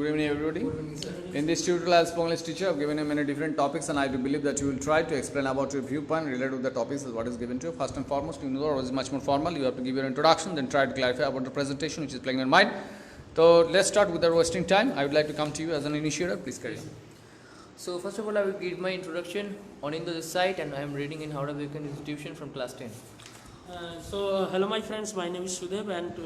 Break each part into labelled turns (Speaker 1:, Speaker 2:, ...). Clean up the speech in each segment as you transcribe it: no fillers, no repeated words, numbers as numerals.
Speaker 1: Good evening, everybody.
Speaker 2: Good evening, sir.
Speaker 1: In this tutorial, as English teacher, I've given you many different topics, and I do believe that you will try to explain about your viewpoint related to the topics what is given to you. First and foremost, you know what is much more formal. You have to give your introduction, then try to clarify about the presentation which is playing in your mind. So let's start without wasting time. I would like to come to you as an initiator. Please carry on.
Speaker 2: So first of all, I will give my introduction on into the site, and I am reading in Howrah Vivekananda Institution from class 10.
Speaker 3: Hello my friends, my name is Sudeb, and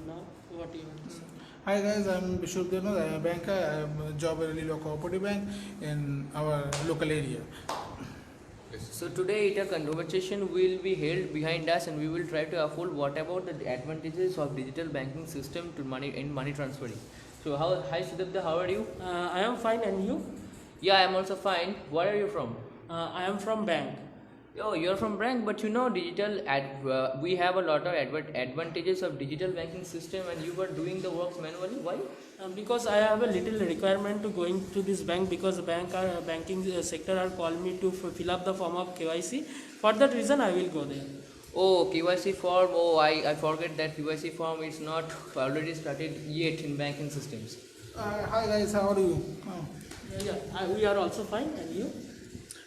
Speaker 3: now what do you want to say?
Speaker 4: Hi guys, I'm Bishop Deno. I'm a banker. I am a job at Lilo Cooperative Bank in our local area.
Speaker 2: So today, a conversation will be held behind us, and we will try to unfold what about the advantages of digital banking system to money transferring. So hi Sudeb, how are you?
Speaker 3: I am fine, and you?
Speaker 2: Yeah, I am also fine. Where are you from?
Speaker 3: I am from bank.
Speaker 2: Oh, you're from bank, but you know we have a lot of advantages of digital banking system, and you were doing the works manually. Why?
Speaker 3: Because I have a little requirement to going to this bank, because banking sector are called me to fill up the form of KYC. For that reason, I will go there.
Speaker 2: Oh, KYC form. Oh, I forget that KYC form is not already started yet in banking systems.
Speaker 4: Hi guys, how are you?
Speaker 3: We are also fine, and you?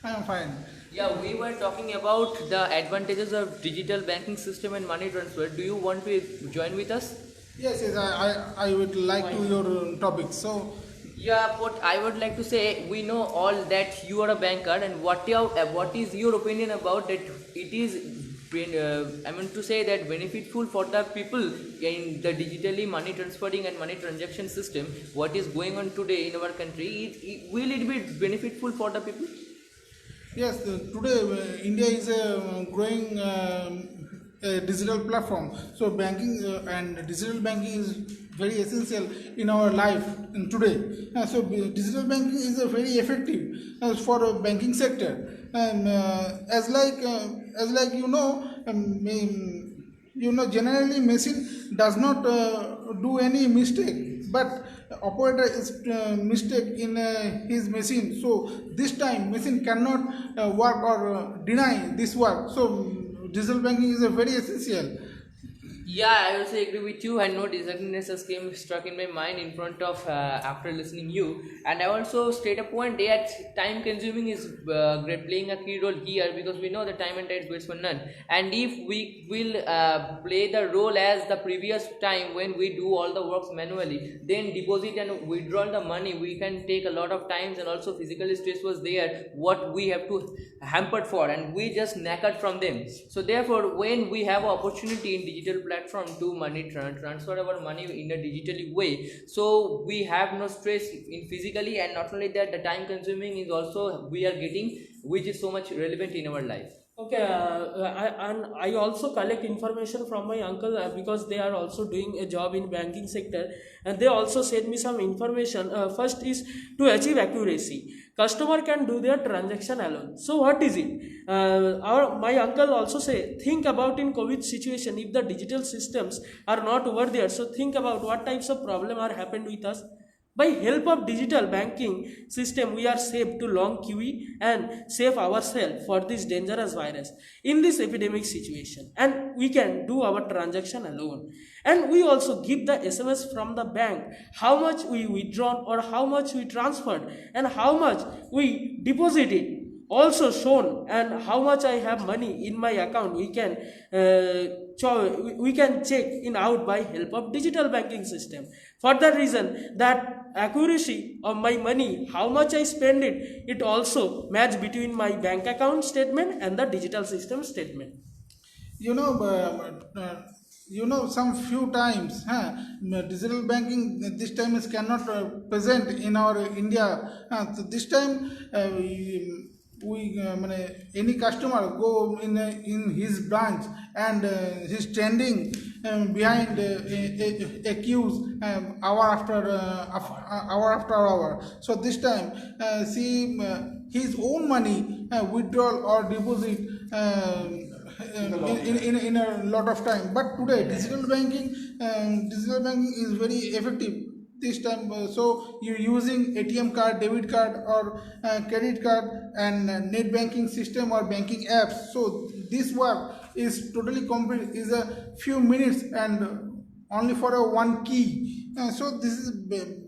Speaker 4: I am fine.
Speaker 2: Yeah, we were talking about the advantages of digital banking system and money transfer. Do you want to join with us?
Speaker 4: Yes, I would like to your topic. So,
Speaker 2: Yeah, what I would like to say, we know all that you are a banker, and what is your opinion about that? It is, I mean to say that beneficial for the people in the digitally money transferring and money transaction system. What is going on today in our country? Will it be beneficial for the people?
Speaker 4: yes, today India is a growing digital platform. So, banking and digital banking is very essential in our life today. So, digital banking is very effective for a banking sector. And as like generally machine does not do any mistake, but operator is mistake in his machine. So this time machine cannot work or deny this work. So digital banking is a very essential.
Speaker 2: Yeah, I also agree with you, and no disagreements came struck in my mind in front of after listening you. And I also state a point that time consuming is playing a key role here, because we know the time and tide waits for none. And if we will play the role as the previous time when we do all the works manually, then deposit and withdraw the money, we can take a lot of times, and also physical stress was there what we have to hampered for, and we just knackered from them. So therefore, when we have an opportunity in digital platform to money transfer our money in a digitally way, so we have no stress in physically, and not only that, the time consuming is also we are getting, which is so much relevant in our life.
Speaker 3: Okay, I also collect information from my uncle, because they are also doing a job in banking sector, and they also sent me some information. First is to achieve accuracy. Customer can do their transaction alone. So what is it? My uncle also say, think about in COVID situation, if the digital systems are not over there, so think about what types of problem are happened with us. By help of digital banking system, we are safe to long QE and save ourselves for this dangerous virus in this epidemic situation. And we can do our transaction alone. And we also give the SMS from the bank, how much we withdrawn or how much we transferred and how much we deposited. Also shown, and how much I have money in my account, we can check in out by help of digital banking system. For that reason, that accuracy of my money, how much I spend it also match between my bank account statement and the digital system statement.
Speaker 4: Some few times digital banking this time is cannot present in our India. So this time we any customer go in his branch, and he's standing behind a queues hour after hour. So this time see his own money withdrawal or deposit in a lot of time. But today digital banking is very effective this time. So you're using ATM card, debit card, or credit card, and net banking system or banking apps. So this work is totally complete, is a few minutes, and only for a one key. So this is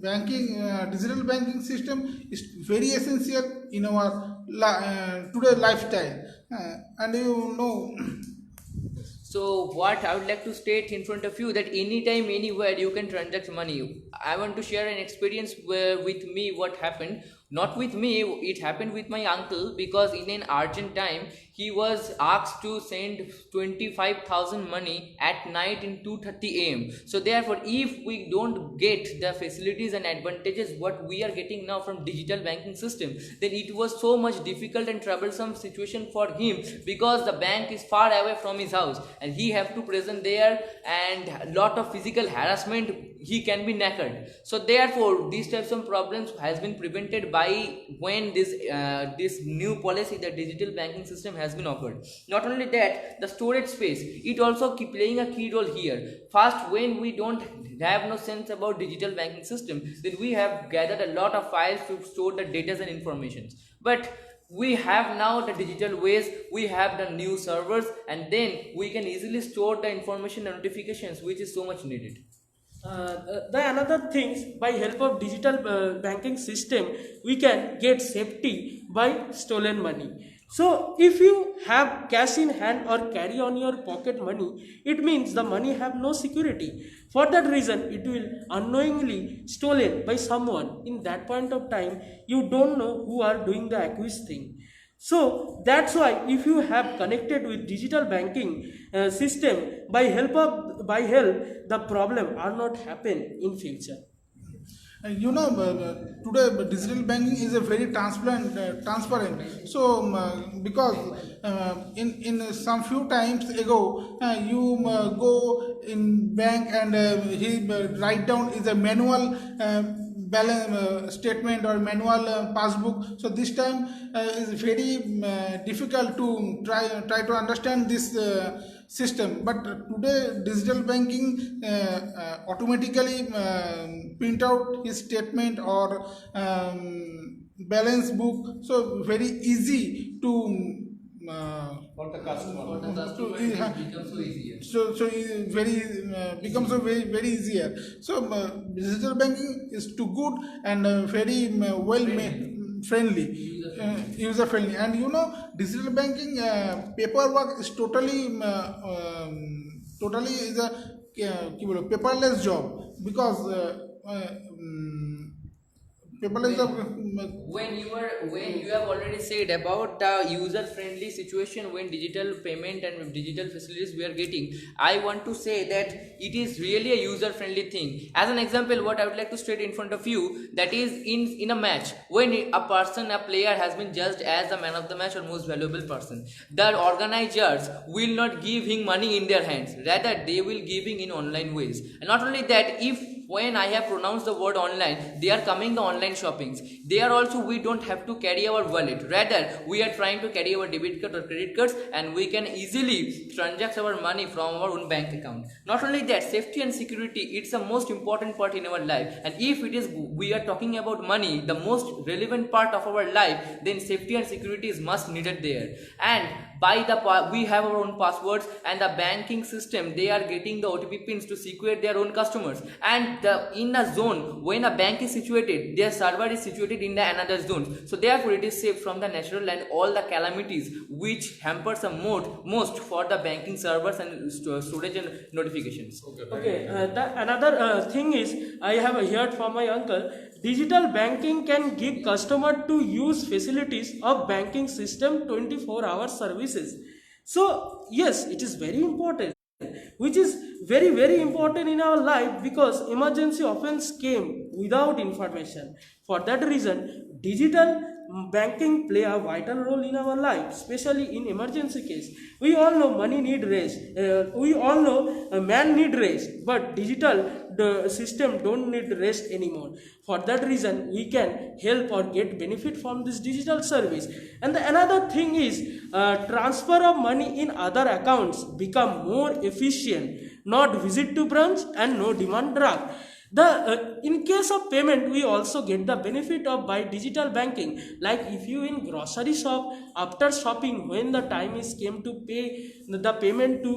Speaker 4: banking, digital banking system is very essential in our today lifestyle. And you know,
Speaker 2: So what I would like to state in front of you that anytime, anywhere you can transact money. I want to share an experience where with me what happened. Not with me, it happened with my uncle because in an urgent time he was asked to send 25,000 money at night in 2:30 a.m. So therefore, if we don't get the facilities and advantages what we are getting now from digital banking system, then it was so much difficult and troublesome situation for him because the bank is far away from his house and he have to present there and lot of physical harassment, he can be knackered. So therefore these types of problems has been prevented by when this new policy, the digital banking system has been offered. Not only that, the storage space, it also keep playing a key role here. First, when we don't have no sense about digital banking system, then we have gathered a lot of files to store the data and informations, but we have now the digital ways, we have the new servers, and then we can easily store the information and notifications which is so much needed.
Speaker 3: The another things, by help of digital banking system we can get safety by stolen money. So if you have cash in hand or carry on your pocket money, it means the money have no security. For that reason it will unknowingly stolen by someone. In that point of time you don't know who are doing the accused thing. So that's why if you have connected with digital banking system, by help the problem are not happen in future.
Speaker 4: you know, today digital banking is a very transparent. So because in some few times ago, you go in bank and he write down is a manual balance statement or manual passbook. So this time is very difficult to try to understand this system. But today digital banking automatically print out his statement or balance book. So very easy to
Speaker 1: For the customer.
Speaker 2: For the customer,
Speaker 4: to-
Speaker 2: it becomes so easier.
Speaker 4: so it very becomes a very easier. So digital banking is too good and very well made, friendly, user friendly. And you know, digital banking paperwork is totally is a কি বলবো, paperless job because paperless job.
Speaker 2: When you have already said about the user friendly situation when digital payment and digital facilities we are getting, I want to say that it is really a user friendly thing. As an example, what I would like to state in front of you, that is in a match, when a player has been judged as the man of the match or most valuable person, the organizers will not give him money in their hands, rather they will give him in online ways. And not only that, if when I have pronounced the word online, they are coming the online shoppings. They are also, we don't have to carry our wallet. Rather, we are trying to carry our debit card or credit cards and we can easily transact our money from our own bank account. Not only that, safety and security, it's the most important part in our life. And if it is, we are talking about money, the most relevant part of our life, then safety and security is must needed there. And we have our own passwords, and the banking system, they are getting the OTP pins to secure their own customers. And in a zone, when a bank is situated, their server is situated in the another zone. So therefore it is safe from the natural and all the calamities which hampers the most for the banking servers and storage and notifications.
Speaker 3: Okay, another thing is, I have heard from my uncle, digital banking can give customer to use facilities of banking system 24-hour services. So yes, it is very important, which is very important in our life, because emergency often came without information. For that reason, digital banking play a vital role in our life, especially in emergency case. We all know money need rest, we all know man need rest, but digital the system don't need rest anymore. For that reason, we can help or get benefit from this digital service. And another thing is, transfer of money in other accounts become more efficient, not visit to branch and no demand draft. In case of payment, we also get the benefit of by digital banking. Like if you in grocery shop, after shopping, when the time is came to pay the payment to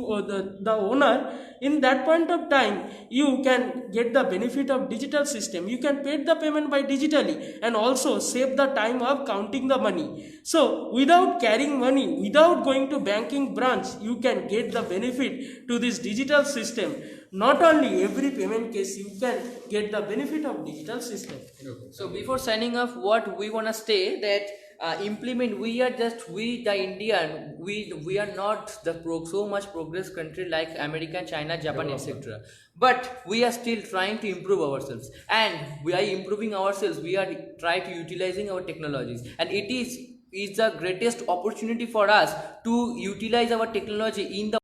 Speaker 3: the owner, in that point of time you can get the benefit of digital system. You can pay the payment by digitally and also save the time of counting the money. So without carrying money, without going to banking branch, you can get the benefit to this digital system. Not only every payment case you can get the benefit of digital system.
Speaker 2: So before signing off, what we wanna say that implement. We are just the Indian. We are not the so much progress country like America, China, Japan, etc. But we are still trying to improve ourselves, and we are improving ourselves. We are trying to utilizing our technologies, and it is the greatest opportunity for us to utilize our technology in the